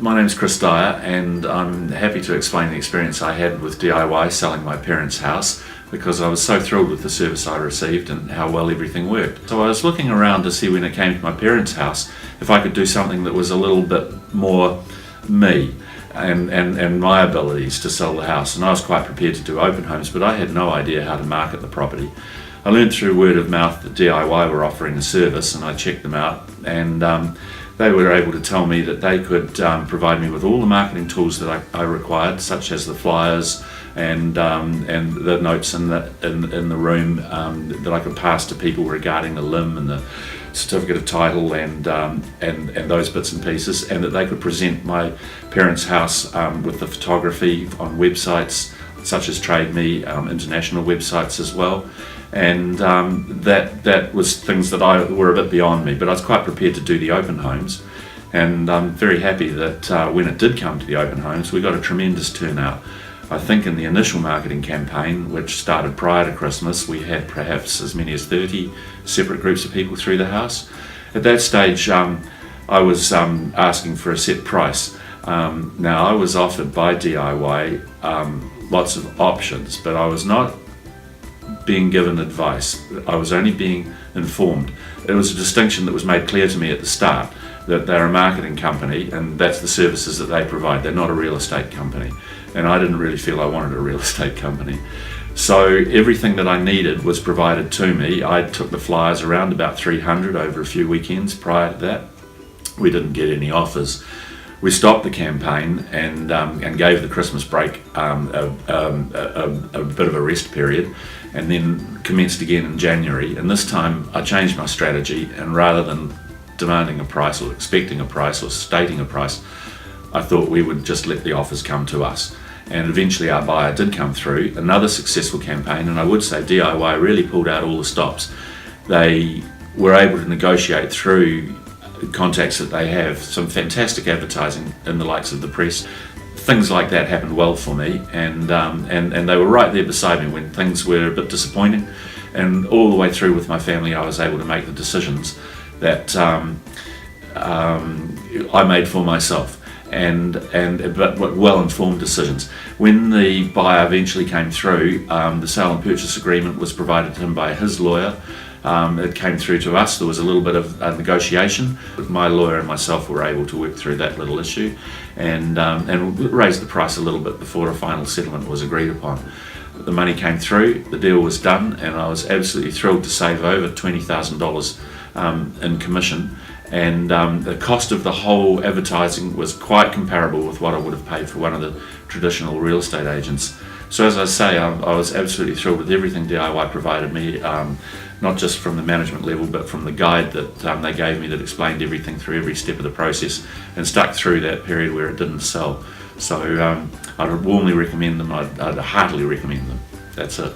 My name's Chris Dyer, and I'm happy to explain the experience I had with DIY selling my parents' house, because I was so thrilled with the service I received and how well everything worked. So I was looking around to see, when it came to my parents' house, if I could do something that was a little bit more me and my abilities to sell the house. And I was quite prepared to do open homes, but I had no idea how to market the property. I learned through word of mouth that DIY were offering a service, and I checked them out, and they were able to tell me that they could provide me with all the marketing tools that I required, such as the flyers and the notes in the room that I could pass to people regarding the limb and the certificate of title and those bits and pieces, and that they could present my parents' house with the photography on websites such as Trade Me, international websites as well. And that was things that were a bit beyond me, but I was quite prepared to do the open homes. And I'm very happy that when it did come to the open homes, we got a tremendous turnout. I think in the initial marketing campaign, which started prior to Christmas, we had perhaps as many as 30 separate groups of people through the house. At that stage, I was asking for a set price. Now, I was offered by DIY lots of options, but I was not being given advice. I was only being informed. It was a distinction that was made clear to me at the start, that they're a marketing company and that's the services that they provide. They're not a real estate company, and I didn't really feel I wanted a real estate company. So everything that I needed was provided to me. I took the flyers around about 300 over a few weekends prior to that. We didn't get any offers. We stopped the campaign and gave the Christmas break a bit of a rest period, and then commenced again in January. And this time I changed my strategy, and rather than demanding a price or expecting a price or stating a price, I thought we would just let the offers come to us. And eventually our buyer did come through, another successful campaign, and I would say DIY really pulled out all the stops. They were able to negotiate through contacts that they have, some fantastic advertising in the likes of the press. Things like that happened well for me, and they were right there beside me when things were a bit disappointing. And all the way through with my family, I was able to make the decisions that I made for myself, but well-informed decisions. When the buyer eventually came through, the sale and purchase agreement was provided to him by his lawyer. It came through to us. There was a little bit of negotiation. My lawyer and myself were able to work through that little issue and raise the price a little bit before a final settlement was agreed upon. The money came through, the deal was done, and I was absolutely thrilled to save over $20,000 in commission. And the cost of the whole advertising was quite comparable with what I would have paid for one of the traditional real estate agents. So as I say, I was absolutely thrilled with everything DIY provided me, not just from the management level, but from the guide that they gave me that explained everything through every step of the process and stuck through that period where it didn't sell. So I'd warmly recommend them, I'd heartily recommend them. That's it.